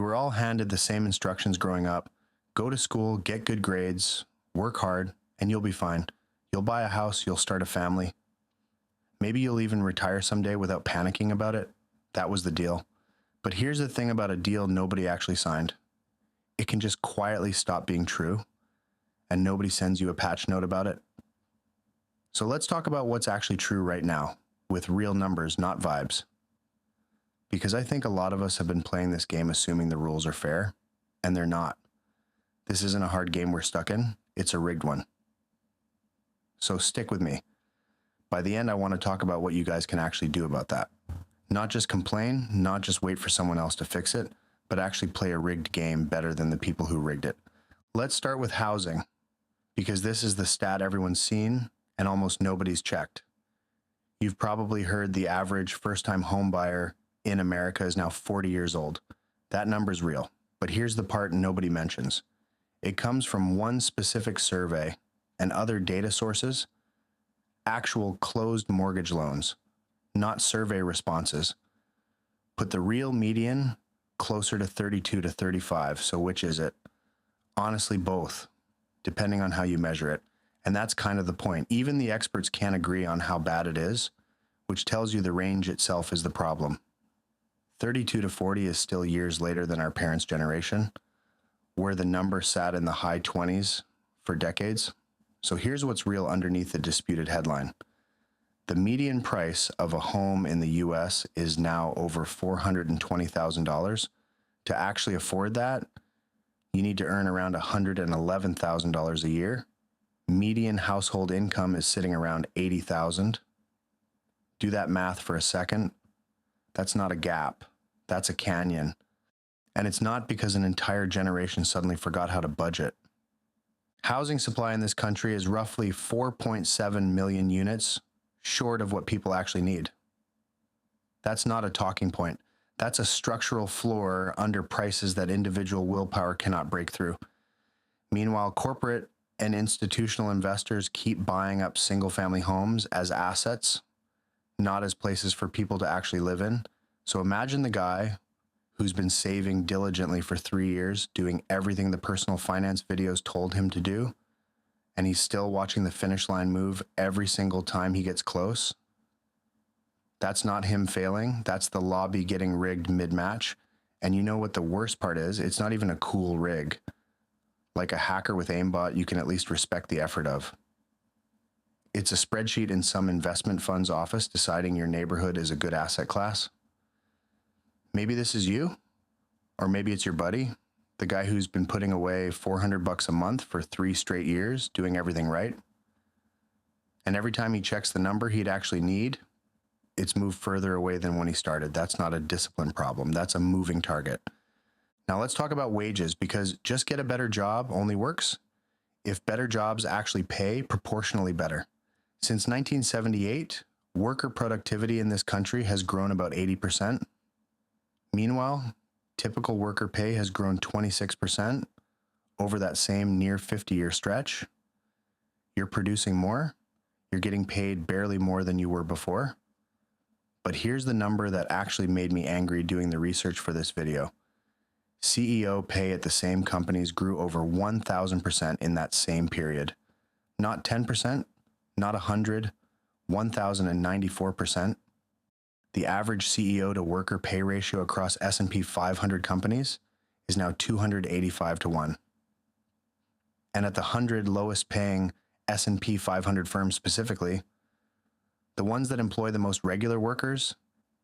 were all handed the same instructions growing up. Go to school, get good grades, work hard, and you'll be fine. You'll buy a house, you'll start a family. Maybe you'll even retire someday without panicking about it. That was the deal. But here's the thing about a deal nobody actually signed. It can just quietly stop being true, and nobody sends you a patch note about it. So let's talk about what's actually true right now, with real numbers, not vibes. Because I think a lot of us have been playing this game assuming the rules are fair, and they're not. This isn't a hard game we're stuck in, it's a rigged one. So stick with me. By the end, I want to talk about what you guys can actually do about that. Not just complain, not just wait for someone else to fix it, but actually play a rigged game better than the people who rigged it. Let's start with housing, because this is the stat everyone's seen and almost nobody's checked. You've probably heard the average first-time home buyer in America is now 40 years old. That number's real, but here's the part nobody mentions. It comes from one specific survey and other data sources, actual closed mortgage loans, not survey responses. Put the real median closer to 32 to 35, so which is it? Honestly, both, depending on how you measure it. And that's kind of the point. Even the experts can't agree on how bad it is, which tells you the range itself is the problem. 32 to 40 is still years later than our parents' generation, where the number sat in the high 20s for decades. So here's what's real underneath the disputed headline. The median price of a home in the US is now over $420,000. To actually afford that, you need to earn around $111,000 a year. Median household income is sitting around $80,000. Do that math for a second. That's not a gap. That's a canyon. And it's not because an entire generation suddenly forgot how to budget. Housing supply in this country is roughly 4.7 million units, short of what people actually need. That's not a talking point. That's a structural floor under prices that individual willpower cannot break through. Meanwhile, corporate and institutional investors keep buying up single-family homes as assets, not as places for people to actually live in. So imagine the guy who's been saving diligently for 3 years, doing everything the personal finance videos told him to do, and he's still watching the finish line move every single time he gets close. That's not him failing. That's the lobby getting rigged mid-match. And you know what the worst part is? It's not even a cool rig. Like a hacker with aimbot, you can at least respect the effort of. It's a spreadsheet in some investment fund's office deciding your neighborhood is a good asset class. Maybe this is you, or maybe it's your buddy, the guy who's been putting away $400 a month for 3 straight years, doing everything right. And every time he checks the number he'd actually need, it's moved further away than when he started. That's not a discipline problem. That's a moving target. Now let's talk about wages, because just get a better job only works if better jobs actually pay proportionally better. Since 1978, worker productivity in this country has grown about 80%. Meanwhile, typical worker pay has grown 26% over that same near 50-year stretch. You're producing more. You're getting paid barely more than you were before. But here's the number that actually made me angry doing the research for this video. CEO pay at the same companies grew over 1,000% in that same period. Not 10%, not 100, 1,094%. The average CEO to worker pay ratio across S&P 500 companies is now 285 to 1. And at the 100 lowest paying S&P 500 firms specifically, the ones that employ the most regular workers,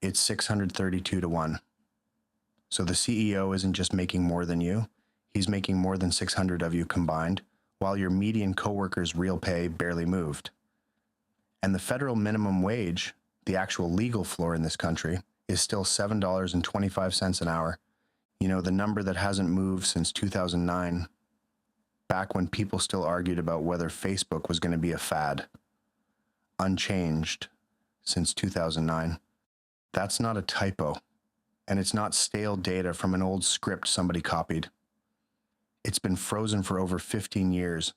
it's 632 to 1. So the CEO isn't just making more than you, he's making more than 600 of you combined, while your median coworker's real pay barely moved. And the federal minimum wage, the actual legal floor in this country, is still $7.25 an hour. You know, the number that hasn't moved since 2009, back when people still argued about whether Facebook was going to be a fad. Unchanged since 2009. That's not a typo, and it's not stale data from an old script somebody copied. It's been frozen for over 15 years,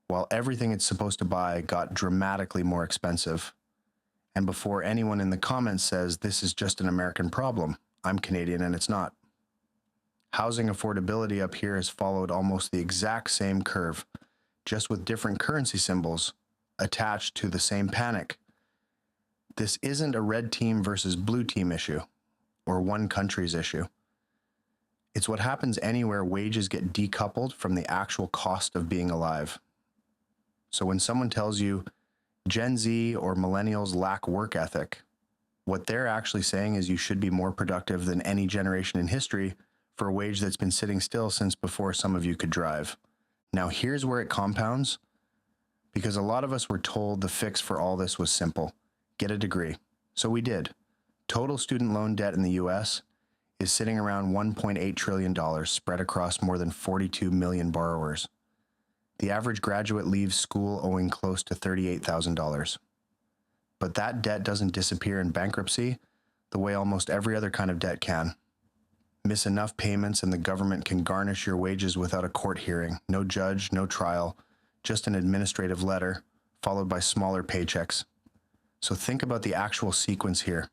while everything it's supposed to buy got dramatically more expensive. And before anyone in the comments says this is just an American problem, I'm Canadian and it's not. Housing affordability up here has followed almost the exact same curve, just with different currency symbols attached to the same panic. This isn't a red team versus blue team issue, or one country's issue. It's what happens anywhere wages get decoupled from the actual cost of being alive. So when someone tells you Gen Z or millennials lack work ethic, what they're actually saying is you should be more productive than any generation in history for a wage that's been sitting still since before some of you could drive. Now here's where it compounds, because a lot of us were told the fix for all this was simple: get a degree. So we did. Total student loan debt in the US is sitting around $1.8 trillion spread across more than 42 million borrowers. The average graduate leaves school owing close to $38,000. But that debt doesn't disappear in bankruptcy the way almost every other kind of debt can. Miss enough payments and the government can garnish your wages without a court hearing, no judge, no trial, just an administrative letter, followed by smaller paychecks. So think about the actual sequence here.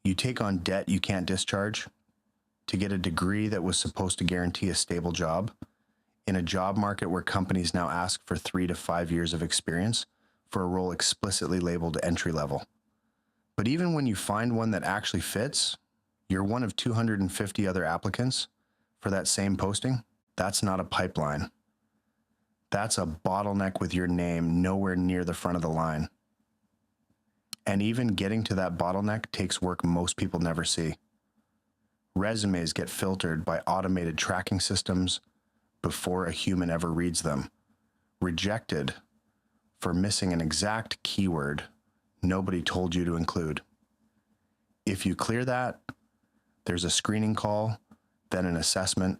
You take on debt you can't discharge to get a degree that was supposed to guarantee a stable job in a job market where companies now ask for 3 to 5 years of experience for a role explicitly labeled entry level. But even when you find one that actually fits, you're one of 250 other applicants for that same posting. That's not a pipeline. That's a bottleneck with your name nowhere near the front of the line. And even getting to that bottleneck takes work most people never see. Resumes get filtered by automated tracking systems before a human ever reads them. Rejected for missing an exact keyword nobody told you to include. If you clear that, there's a screening call, then an assessment,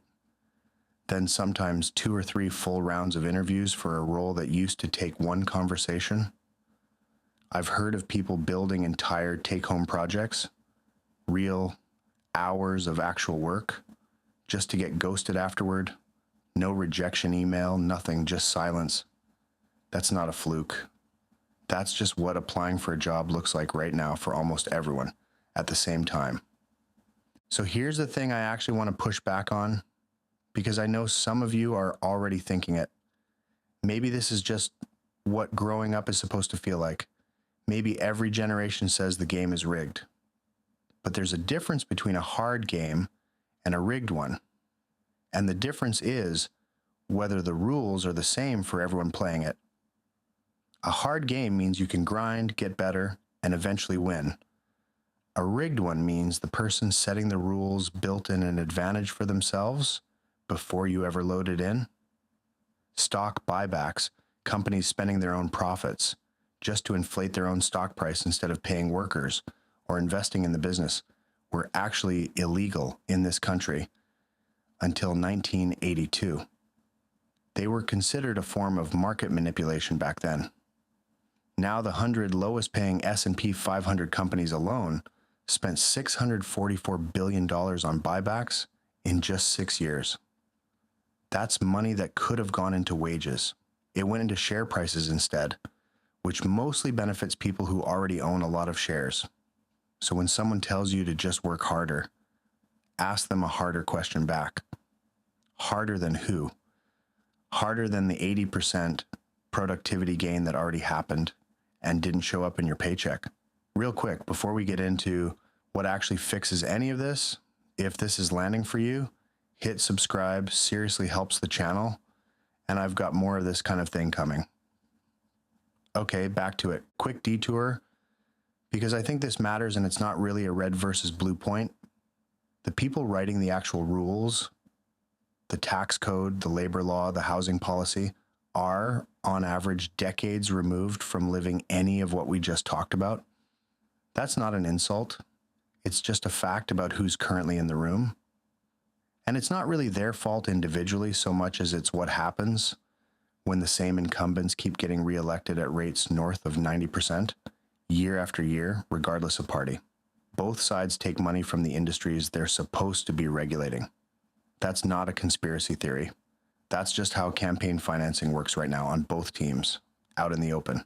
then sometimes 2 or 3 full rounds of interviews for a role that used to take one conversation. I've heard of people building entire take-home projects, real hours of actual work, just to get ghosted afterward. No rejection email, nothing, just silence. That's not a fluke. That's just what applying for a job looks like right now for almost everyone at the same time. So here's the thing I actually want to push back on, because I know some of you are already thinking it. Maybe this is just what growing up is supposed to feel like. Maybe every generation says the game is rigged. But there's a difference between a hard game and a rigged one. And the difference is whether the rules are the same for everyone playing it. A hard game means you can grind, get better, and eventually win. A rigged one means the person setting the rules built in an advantage for themselves before you ever load it in. Stock buybacks, companies spending their own profits just to inflate their own stock price instead of paying workers or investing in the business, were actually illegal in this country until 1982. They were considered a form of market manipulation back then. Now the 100 lowest paying S&P 500 companies alone spent $644 billion on buybacks in just 6 years. That's money that could have gone into wages. It went into share prices instead, which mostly benefits people who already own a lot of shares. So when someone tells you to just work harder, ask them a harder question back. Harder than who? Harder than the 80% productivity gain that already happened and didn't show up in your paycheck. Real quick, before we get into what actually fixes any of this, if this is landing for you, hit subscribe, seriously helps the channel, and I've got more of this kind of thing coming. Okay, back to it. Quick detour, because I think this matters and it's not really a red versus blue point. The people writing the actual rules, the tax code, the labor law, the housing policy, are, on average, decades removed from living any of what we just talked about. That's not an insult. It's just a fact about who's currently in the room. And it's not really their fault individually so much as it's what happens when the same incumbents keep getting reelected at rates north of 90% year after year, regardless of party. Both sides take money from the industries they're supposed to be regulating. That's not a conspiracy theory. That's just how campaign financing works right now on both teams, out in the open.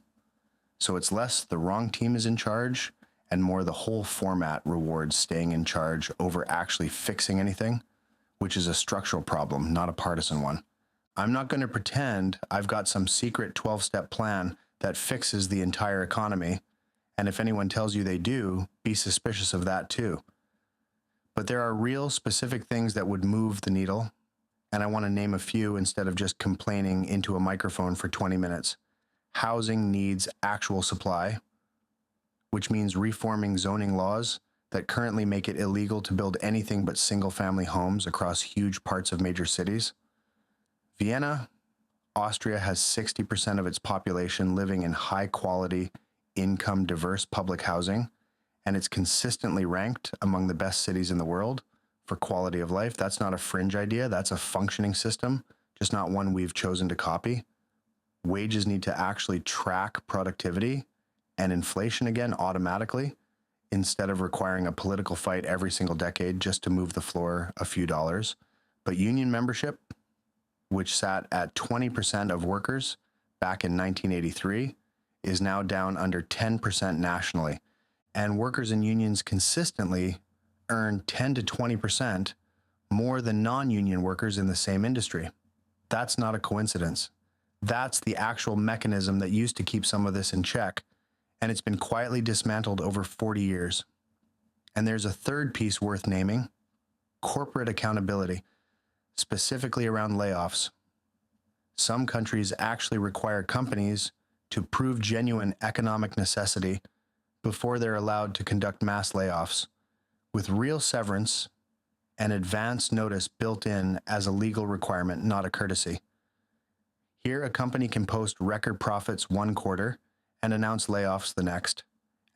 So it's less the wrong team is in charge and more the whole format rewards staying in charge over actually fixing anything, which is a structural problem, not a partisan one. I'm not going to pretend I've got some secret 12-step plan that fixes the entire economy, and if anyone tells you they do, be suspicious of that too. But there are real specific things that would move the needle, and I want to name a few instead of just complaining into a microphone for 20 minutes. Housing needs actual supply, which means reforming zoning laws that currently make it illegal to build anything but single-family homes across huge parts of major cities. Vienna, Austria has 60% of its population living in high-quality, income-diverse public housing, and it's consistently ranked among the best cities in the world for quality of life. That's not a fringe idea. That's a functioning system, just not one we've chosen to copy. Wages need to actually track productivity and inflation again automatically, instead of requiring a political fight every single decade just to move the floor a few dollars. But union membership, which sat at 20% of workers back in 1983, is now down under 10% nationally. And workers in unions consistently earn 10 to 20% more than non-union workers in the same industry. That's not a coincidence. That's the actual mechanism that used to keep some of this in check, and it's been quietly dismantled over 40 years. And there's a third piece worth naming: corporate accountability, specifically around layoffs. Some countries actually require companies to prove genuine economic necessity before they're allowed to conduct mass layoffs, with real severance and advance notice built in as a legal requirement, not a courtesy. Here, a company can post record profits one quarter and announce layoffs the next,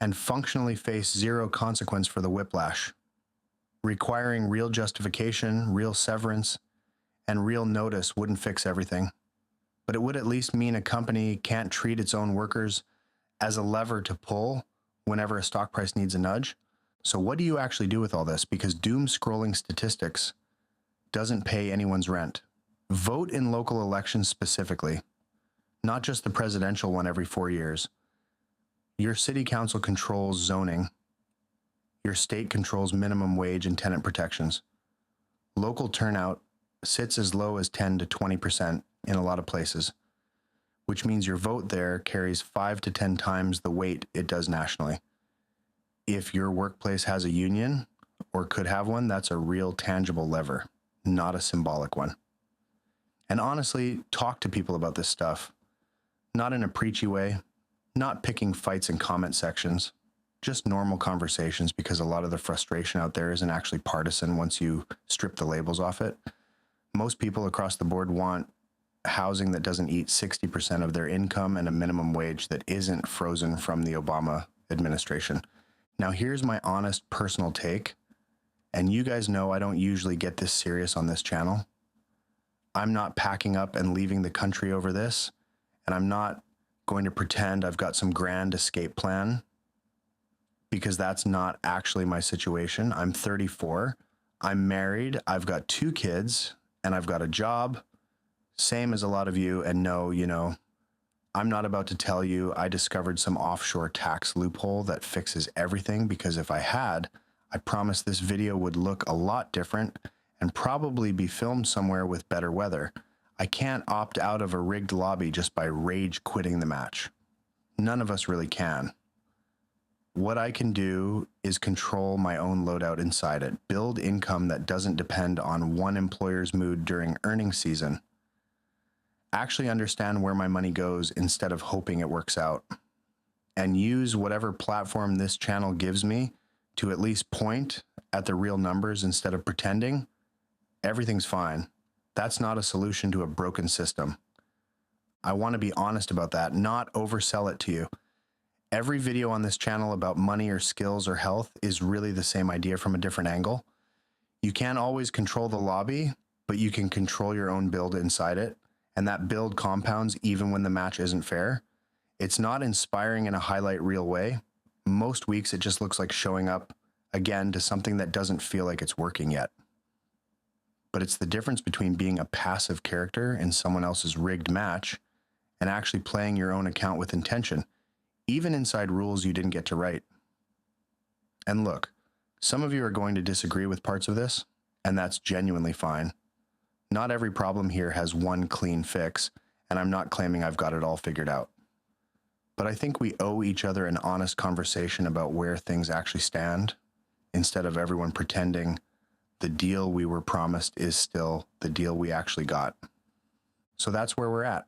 and functionally face zero consequence for the whiplash. Requiring real justification, real severance, and real notice wouldn't fix everything, but it would at least mean a company can't treat its own workers as a lever to pull whenever a stock price needs a nudge. So what do you actually do with all this? Because doom-scrolling statistics doesn't pay anyone's rent. Vote in local elections specifically, not just the presidential one every 4 years. Your city council controls zoning. Your state controls minimum wage and tenant protections. Local turnout sits as low as 10 to 20% in a lot of places, which means your vote there carries 5 to 10 times the weight it does nationally. If your workplace has a union, or could have one, that's a real tangible lever, not a symbolic one. And honestly, talk to people about this stuff, not in a preachy way, not picking fights in comment sections, just normal conversations, because a lot of the frustration out there isn't actually partisan once you strip the labels off it. Most people across the board want housing that doesn't eat 60% of their income and a minimum wage that isn't frozen from the Obama administration. Now, here's my honest personal take, and you guys know I don't usually get this serious on this channel. I'm not packing up and leaving the country over this, and I'm not going to pretend I've got some grand escape plan, because that's not actually my situation. I'm 34, I'm married, I've got 2 kids, and I've got a job, same as a lot of you, and no, I'm not about to tell you I discovered some offshore tax loophole that fixes everything, because if I had, I promise this video would look a lot different and probably be filmed somewhere with better weather. I can't opt out of a rigged lobby just by rage quitting the match. None of us really can. What I can do is control my own loadout inside it, build income that doesn't depend on one employer's mood during earnings season, actually understand where my money goes instead of hoping it works out, and use whatever platform this channel gives me to at least point at the real numbers instead of pretending everything's fine. That's not a solution to a broken system. I want to be honest about that, not oversell it to you. Every video on this channel about money or skills or health is really the same idea from a different angle. You can't always control the lobby, but you can control your own build inside it, and that build compounds even when the match isn't fair. It's not inspiring in a highlight reel way. Most weeks it just looks like showing up again to something that doesn't feel like it's working yet. But it's the difference between being a passive character in someone else's rigged match and actually playing your own account with intention, even inside rules you didn't get to write. And look, some of you are going to disagree with parts of this, and that's genuinely fine. Not every problem here has one clean fix, and I'm not claiming I've got it all figured out. But I think we owe each other an honest conversation about where things actually stand, instead of everyone pretending the deal we were promised is still the deal we actually got. So that's where we're at.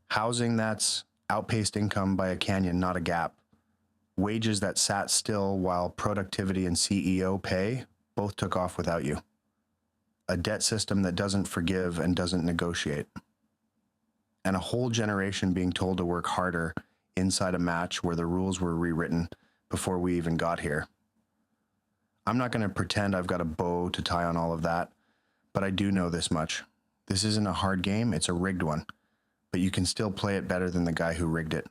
Housing that's outpaced income by a canyon, not a gap. Wages that sat still while productivity and CEO pay both took off without you. A debt system that doesn't forgive and doesn't negotiate. And a whole generation being told to work harder inside a match where the rules were rewritten before we even got here. I'm not going to pretend I've got a bow to tie on all of that, but I do know this much. This isn't a hard game, it's a rigged one, but you can still play it better than the guy who rigged it.